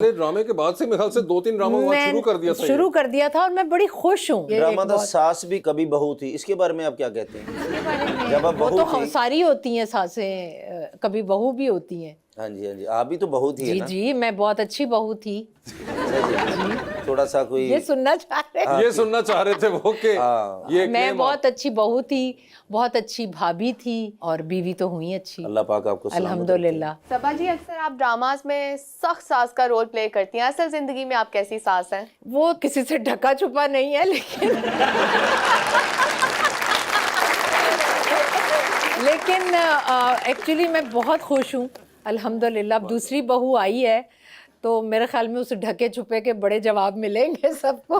ड्रामे के बाद से मेरे ख्याल से 2-3 ड्रामा शुरू कर दिया था शुरू कर दिया था और मैं बड़ी खुश हूँ। ड्रामा था सास भी कभी बहू थी, इसके बारे में आप क्या कहते हैं? जब आप वो बहू तो थी, सारी होती हैं सासें, कभी बहू भी होती हैं। हाँ जी हाँ जी, आप भी तो बहू थी है जी ना? जी, मैं बहुत अच्छी बहू थी। थोड़ा सा कोई ये सुनना चाह रहे हैं? ये सुनना चाह रहे थे वो कि ये मैं बहुत अच्छी बहू थी, बहुत अच्छी भाभी थी और बीवी तो हुई अच्छी, अल्लाह पाक आपको सलामत अल्हम्दुलिल्लाह। सबा जी, अक्सर आप ड्रामास में सख्त सास का रोल प्ले करती हैं, असल जिंदगी में आप कैसी सास हैं? वो किसी से ढका छुपा नहीं है, लेकिन एक्चुअली मैं बहुत खुश हूँ अल्हम्दुलिल्लाह। अब दूसरी बहू आई है तो मेरे ख्याल में उसे ढके छुपे के बड़े जवाब मिलेंगे सबको,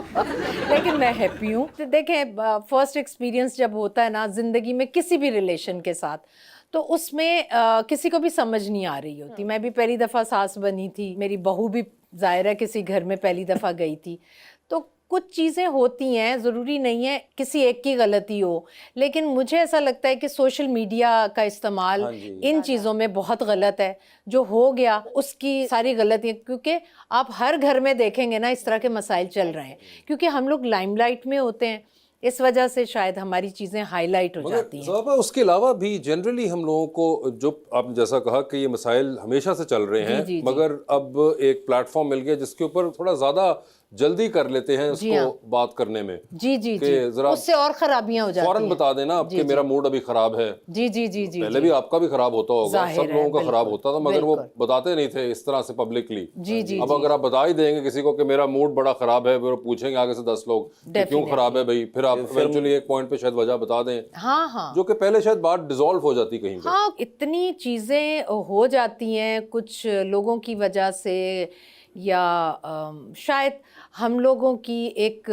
लेकिन मैं हैप्पी हूँ। तो देखें, फर्स्ट एक्सपीरियंस जब होता है ना ज़िंदगी में किसी भी रिलेशन के साथ, तो उसमें किसी को भी समझ नहीं आ रही होती। मैं भी पहली दफ़ा सास बनी थी, मेरी बहू भी ज़ाहिर है किसी घर में पहली दफ़ा गई थी, तो कुछ चीज़ें होती हैं, ज़रूरी नहीं है किसी एक की गलती हो, लेकिन मुझे ऐसा लगता है कि सोशल मीडिया का इस्तेमाल इन चीज़ों में बहुत गलत है। जो हो गया उसकी सारी गलतियाँ, क्योंकि आप हर घर में देखेंगे ना इस तरह के मसाइल चल रहे हैं, क्योंकि हम लोग लाइमलाइट में होते हैं, इस वजह से शायद हमारी चीज़ें हाईलाइट हो जाती हैं। ज़ाहिर है उसके अलावा भी जनरली हम लोगों को, जो आपने जैसा कहा कि ये मसाइल हमेशा से चल रहे हैं, मगर अब एक प्लेटफॉर्म मिल गया जिसके ऊपर थोड़ा ज़्यादा जल्दी कर लेते हैं उसको बात करने में। जी जी जी, उससे और खराबियां हो जाती हैं। फौरन बता देना आपके मेरा मूड अभी खराब है। जी जी जी जी, पहले भी आपका भी खराब होता होगा, सब लोगों का खराब होता था, मगर वो बताते नहीं थे इस तरह से पब्लिकली। जी जी, अब अगर आप बता ही देंगे किसी को कि मेरा मूड बड़ा खराब है, फिर पूछेंगे आगे से 10 लोग कि क्यों खराब है भाई, फिर आप इवेंचुअली एक पॉइंट पे शायद वजह बता दें। हाँ हाँ, जो कि पहले शायद बात डिसॉल्व हो जाती कहीं पे। हाँ, इतनी चीज़ें हो जाती हैं कुछ लोगों की वजह से, या शायद हम लोगों की एक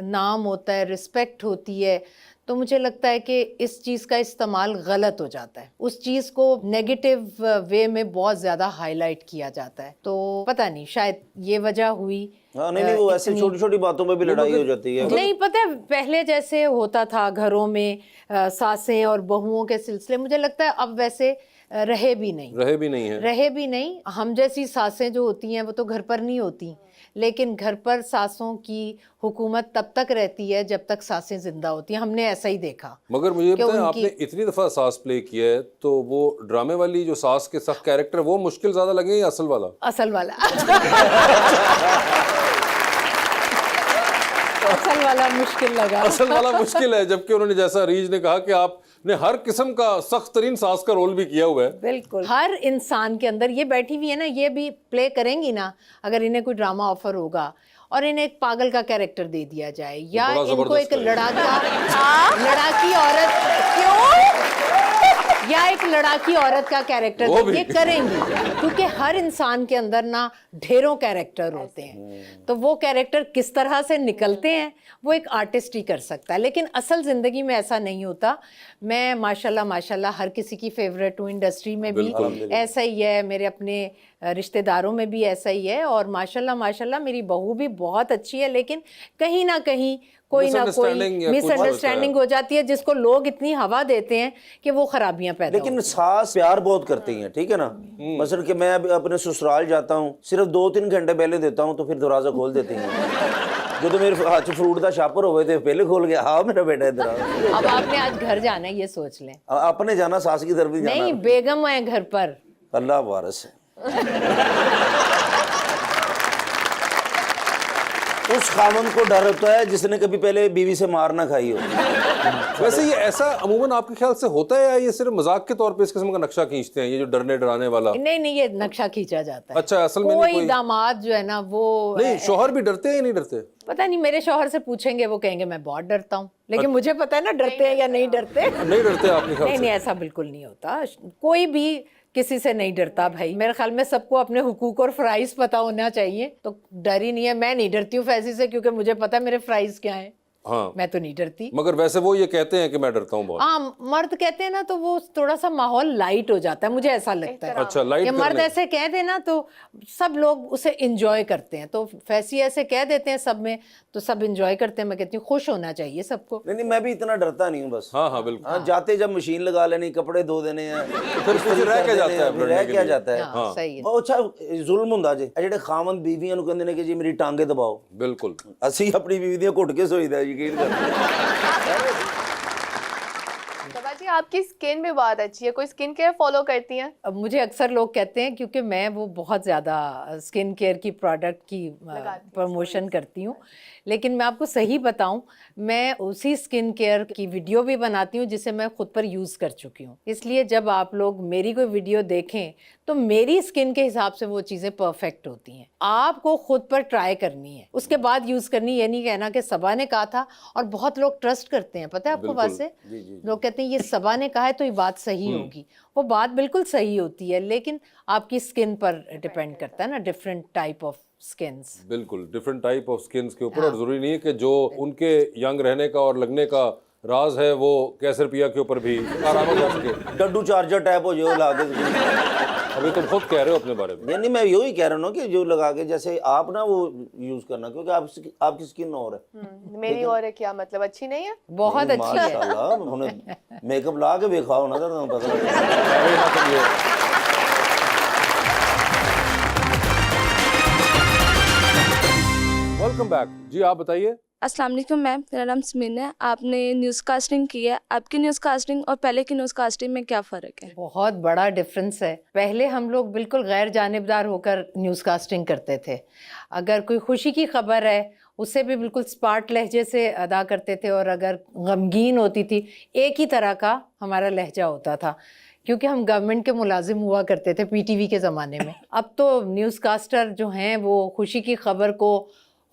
नाम होता है, रिस्पेक्ट होती है, तो मुझे लगता है कि इस चीज़ का इस्तेमाल गलत हो जाता है, उस चीज़ को नेगेटिव वे में बहुत ज़्यादा हाईलाइट किया जाता है। तो पता नहीं, शायद ये वजह हुई। हाँ नहीं वो ऐसे छोटी छोटी बातों में भी लड़ाई हो जाती है। नहीं, पता है पहले जैसे होता था घरों में सासें और बहुओं के सिलसिले, मुझे लगता है अब वैसे रहे भी नहीं। हम जैसी सासें जो होती हैं वो तो घर पर नहीं होती, लेकिन घर पर सासों की हुकूमत तब तक रहती है जब तक सासें जिंदा होती हैं। हमने ऐसा ही देखा। मगर मुझे बताएं, आपने इतनी दफ़ा सास प्ले किया है, तो वो ड्रामे वाली जो सास के सख्त कैरेक्टर, वो मुश्किल ज़्यादा लगे या असल वाला? असल वाला असल वाला मुश्किल लगा। असल वाला मुश्किल है, जबकि उन्होंने, जैसा रीज ने कहा कि आपने हर किस्म का सख्त तरीन सास का रोल भी किया हुआ है। बिल्कुल, हर इंसान के अंदर ये बैठी हुई है ना, ये भी प्ले करेंगी ना, अगर इन्हें कोई ड्रामा ऑफर होगा और इन्हें एक पागल का कैरेक्टर दे दिया जाए, या इनको एक लड़ाकी औरत, या एक लड़ाकी औरत का कैरेक्टर, ये करेंगी, क्योंकि हर इंसान के अंदर ना ढेरों कैरेक्टर होते हैं, तो वो कैरेक्टर किस तरह से निकलते हैं वो एक आर्टिस्ट ही कर सकता है, लेकिन असल ज़िंदगी में ऐसा नहीं होता। मैं माशाल्लाह हर किसी की फेवरेट हूँ, इंडस्ट्री में भी ऐसा ही है, मेरे अपने रिश्तेदारों में भी ऐसा ही है, और माशाल्लाह मेरी बहू भी बहुत अच्छी है, लेकिन कहीं ना कहीं कोई ना कोई मिसअंडरस्टैंडिंग हो जाती है, जिसको लोग इतनी हवा देते हैं कि वो खराबियां पैदा होती हैं। लेकिन सास प्यार बहुत करती हैं, ठीक है ना। मसलन कि मैं अपने ससुराल जाता हूँ, सिर्फ 2-3 घंटे पहले देता हूँ तो फिर दरवाजा खोल देती हैं। जो तो मेरे हाथ से फ्रूट का शापर हो गए थे, पहले खोल गया, हाँ मेरा बेटा इधर आओ। अब आपने आज घर जाना है, ये सोच लें। अपने जाना, सास की तरफ भी जाना नहीं, बेगम है घर पर। अल्लाह वारिस है। उस खामन को डर होता है जिसने कभी पहले बीवी से मार ना खाई हो। वैसे ये ऐसा अमूमन आपके ख्याल से होता है, या ये सिर्फ मजाक के तौर पे इस किस्म का नक्शा खींचते हैं, ये जो डरने डराने वाला? नहीं, ये नक्शा खींचा जाता है। अच्छा, असल में कोई दामाद जो है ना, वो नहीं, शौहर भी डरते हैं या नहीं डरते? पता नहीं, मेरे शौहर से पूछेंगे, वो कहेंगे मैं बहुत डरता हूँ, लेकिन मुझे पता है ना डरते हैं या नहीं डरते। नहीं डरते आपके ख्याल से? नहीं, ऐसा बिल्कुल नहीं होता, कोई भी किसी से नहीं डरता भाई। मेरे ख्याल में सबको अपने हुकूक और फ्राइज पता होना चाहिए, तो डर ही नहीं है। मैं नहीं डरती हूँ फैसी से, क्योंकि मुझे पता है मेरे फ्राइज क्या हैं। हाँ मैं तो नहीं डरती। मगर वैसे वो ये कहते हैं कि मैं डरता हूँ बहुत। हाँ, मर्द कहते हैं ना तो वो थोड़ा सा माहौल लाइट हो जाता है, मुझे ऐसा लगता है। अच्छा, लाइट ये मर्द ऐसे कह देना तो सब लोग उसे एंजॉय करते हैं, तो फैसी ऐसे कह देते हैं सब में तो सब एंजॉय करते हैं। मैं कहती हूँ खुश होना चाहिए सबको। नहीं मैं भी इतना डरता नहीं हूँ बस। हाँ बिल्कुल। हाँ, जाते जब मशीन लगा लेनी, कपड़े धो देने हैं, फिर कुछ रह के जाता है, रह क्या जाता है। हाँ, सही है। बहुत अच्छा जुल्म ਹੁੰਦਾ ਜੇ ਜਿਹੜੇ ਖਾਵੰਦ ਬੀਵੀਆਂ ਨੂੰ ਕਹਿੰਦੇ ਨੇ ਕਿ ਜੀ ਮੇਰੀ ਟਾਂਗੇ ਦਬਾਓ। बिल्कुल। ਅਸੀਂ ਆਪਣੀ ਬੀਵੀ ਦੀਆਂ ਘੁੱਟ ਕੇ ਸੋਈਦਾ, ਯਕੀਨ ਕਰੋ। शोभा जी आपकी स्किन भी बहुत अच्छी है, कोई स्किन केयर फॉलो करती हैं? अब मुझे अक्सर लोग कहते हैं क्योंकि मैं वो बहुत ज़्यादा स्किन केयर की प्रोडक्ट की प्रमोशन करती हूँ, लेकिन मैं आपको सही बताऊं, मैं उसी स्किन केयर की वीडियो भी बनाती हूँ जिसे मैं खुद पर यूज़ कर चुकी हूँ। इसलिए जब आप लोग मेरी कोई वीडियो देखें तो मेरी स्किन के हिसाब से वो चीज़ें परफेक्ट होती हैं। आपको खुद पर ट्राई करनी है, उसके बाद यूज़ करनी। ये नहीं कहना कि सबा ने कहा था, और बहुत लोग ट्रस्ट करते हैं, पता है आपको बात से। लोग कहते हैं ये सबा ने कहा है तो ये बात सही होगी। वो बात बिल्कुल सही होती है, लेकिन आपकी स्किन पर डिपेंड करता है ना, डिफरेंट टाइप ऑफ स्किन्स। बिल्कुल डिफरेंट टाइप ऑफ स्किन्स के ऊपर। और जरूरी नहीं है कि जो उनके यंग रहने का और लगने का राज है वो कैसर पिया के ऊपर भी आराम कर सके। डड्डू चार्जर टाइप हो जो ला के। अभी तो बहुत कह रहे हो अपने बारे में। नहीं मैं यही कह रहा हूँ ना कि जो लगा के, जैसे आप ना वो यूज करना, क्योंकि आपकी स्किन और है। मेरी और है क्या मतलब, अच्छी नहीं है? बहुत अच्छी है। माशाल्लाह, उन्हें मेकअप ला के देखा हो ना तो पता लगेगा। वेलकम बैक जी, आप बताइए। अस्सलाम वालेकुम मैम, मेरा नाम स्मिन है। आपने न्यूज़ कास्टिंग की है, आपकी न्यूज़ कास्टिंग और पहले की न्यूज़ कास्टिंग में क्या फ़र्क है? बहुत बड़ा डिफरेंस है। पहले हम लोग बिल्कुल गैर जानिबदार होकर न्यूज़ कास्टिंग करते थे। अगर कोई खुशी की खबर है उससे भी बिल्कुल स्पार्ट लहजे से अदा करते थे, और अगर गमगीन होती थी एक ही तरह का हमारा लहजा होता था, क्योंकि हम गवर्नमेंट के मुलाजिम हुआ करते थे पीटीवी के ज़माने में। अब तो न्यूज़ कास्टर जो हैं वो खुशी की खबर को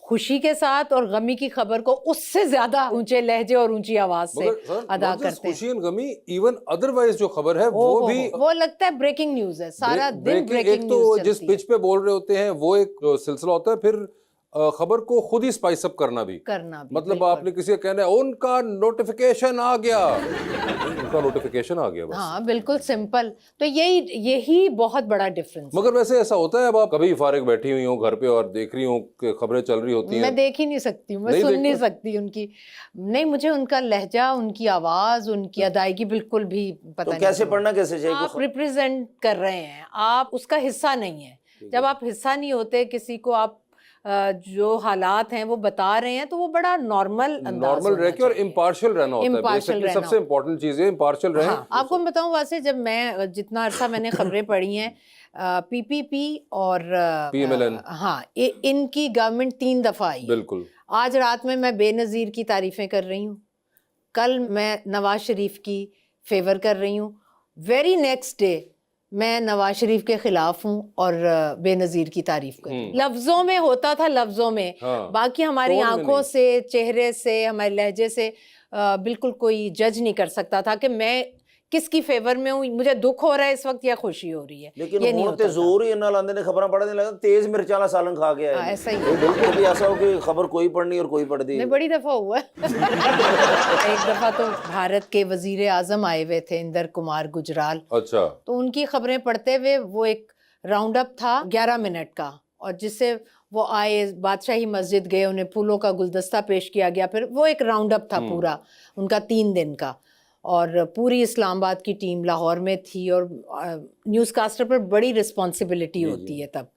खुशी के साथ और गमी की खबर को उससे ज्यादा ऊंचे लहजे और ऊंची आवाज से अदा करते हैं। खुशी और गमी, इवन अदरवाइज जो खबर है वो भी वो लगता है ब्रेकिंग न्यूज है, सारा दिन ब्रेकिंग एक तो न्यूज जिस पिच पे बोल रहे होते हैं वो एक सिलसिला होता है, फिर खबर को खुद ही स्पाइस अप करना भी मतलब आपने किसी का कहना है उनका नोटिफिकेशन आ गया, उनका नोटिफिकेशन आ गया बस। हाँ बिल्कुल सिंपल। तो यही बहुत बड़ा डिफरेंस। मगर वैसे ऐसा होता है, अब आप कभी फारिग बैठी हुई हो घर पे और देख रही हो कि खबरें चल रही होती हैं? मैं देख ही नहीं सकती हूँ, मैं सुन नहीं सकती उनकी। नहीं, मुझे उनका लहजा, उनकी आवाज, उनकी अदायगी बिल्कुल भी पता नहीं। कैसे पढ़ना कैसे चाहिए? आप रिप्रेजेंट कर रहे हैं, आप उसका हिस्सा नहीं है। जब आप हिस्सा नहीं होते किसी को, आप जो हालात हैं वो बता रहे हैं, तो वो बड़ा नॉर्मल रह के और इम्पार्शियल रहना होता है। बेसिकली सबसे इम्पोर्टेंट चीज है इम्पार्शियल रहे। हाँ, आपको मैं बताऊं, वैसे जब मैं जितना अरसा मैंने खबरें पढ़ी हैं, पीपीपी और PMLN, हाँ, इनकी गवर्नमेंट 3 दफा आई। बिल्कुल। आज रात में मैं बेनज़ीर की तारीफें कर रही हूँ, कल मैं नवाज शरीफ की फेवर कर रही हूँ, वेरी नेक्स्ट डे मैं नवाज शरीफ के खिलाफ हूँ और बेनज़ीर की तारीफ कर रही हूँ। लफ्जों में होता था, लफ्जों में। हाँ, बाकी हमारी आंखों से, चेहरे से, हमारे लहजे से बिल्कुल कोई जज नहीं कर सकता था कि मैं किसकी फेवर में हूँ, मुझे दुख हो रहा है इस वक्त या खुशी हो रही है। लेकिन ਹੁਣ ਤੇ ਜ਼ੋਰ ਹੀ ਇੰਨਾ ਲਾਉਂਦੇ ਨੇ, ਖਬਰਾਂ ਪੜ੍ਹਨੇ ਲੱਗਦੇ, तेज मिर्च वाला सालन खा के आए। ऐसा ही बिल्कुल भी ऐसा हो कि खबर कोई पढ़नी और कोई पढ़ती। नहीं, बड़ी दफा हुआ है। एक दफा तो भारत के वजीर आजम आए हुए थे, इंदर कुमार गुजराल। अच्छा। तो उनकी खबरें पढ़ते हुए वो एक राउंड अप था 11 मिनट का, और जिससे वो आए, बादशाही मस्जिद गए, उन्हें फूलों का गुलदस्ता पेश किया गया, फिर वो एक राउंड अप था पूरा उनका 3 दिन का। और पूरी इस्लामाबाद की टीम लाहौर में थी, और न्यूज़ कास्टर पर बड़ी रिस्पॉन्सिबिलिटी होती है तब,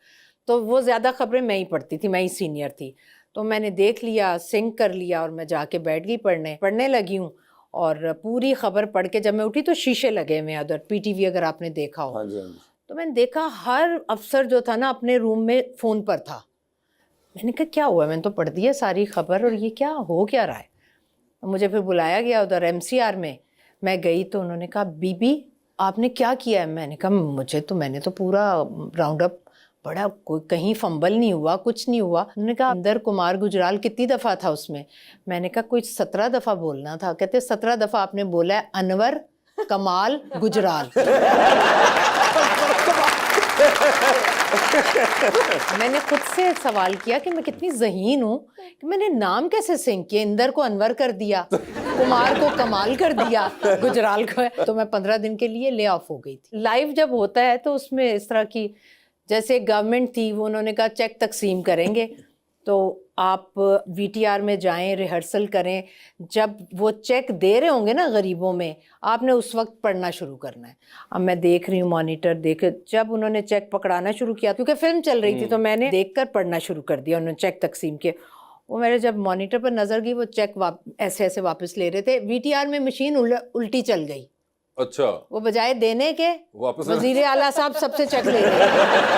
तो वो ज़्यादा खबरें मैं ही पढ़ती थी, मैं ही सीनियर थी। तो मैंने देख लिया, सिंक कर लिया, और मैं जाके बैठ गई पढ़ने लगी हूँ। और पूरी खबर पढ़ के जब मैं उठी तो शीशे लगे हुए उधर, पीटीवी अगर आपने देखा हो। तो मैंने देखा हर अफसर जो था ना अपने रूम में फ़ोन पर था। मैंने कहा क्या हुआ, मैंने तो पढ़ दी है सारी खबर, और ये क्या हो क्या रहा है। मुझे फिर बुलाया गया उधर MCR में, मैं गई तो उन्होंने कहा बीबी आपने क्या किया है। मैंने कहा मैंने तो पूरा राउंड अप पढ़ा, कोई कहीं फंबल नहीं हुआ, कुछ नहीं हुआ। उन्होंने कहा इंदर कुमार गुजराल कितनी दफ़ा था उसमें। मैंने कहा कोई 17 दफ़ा बोलना था। कहते 17 दफ़ा आपने बोला है अनवर कमाल गुजराल। میں نے خود سے سوال کیا کہ میں کتنی ذہین ہوں کہ میں نے نام کیسے سنک کیا, اندر کو انور کر دیا, کمار کو کمال کر دیا, گجرال کو. تو میں 15 دن کے لیے لے آف ہو گئی تھی. لائیو جب ہوتا ہے تو اس میں اس طرح کی, جیسے گورنمنٹ تھی وہ انہوں نے کہا چیک تقسیم کریں گے, تو آپ وی ٹی آر میں جائیں, ریہرسل کریں, جب وہ چیک دے رہے ہوں گے نا غریبوں میں, آپ نے اس وقت پڑھنا شروع کرنا ہے. اب میں دیکھ رہی ہوں مانیٹر جب انہوں نے چیک پکڑانا شروع کیا, کیونکہ فلم چل رہی تھی تو میں نے دیکھ کر پڑھنا شروع کر دیا. انہوں نے چیک تقسیم کے, وہ میرے جب مانیٹر پر نظر گئی وہ چیک ایسے ایسے واپس لے رہے تھے. وی ٹی آر میں مشین الٹی چل گئی. اچھا, وہ بجائے دینے کے واپس وزیر اعلیٰ صاحب سب سے چیک لے رہے ہیں.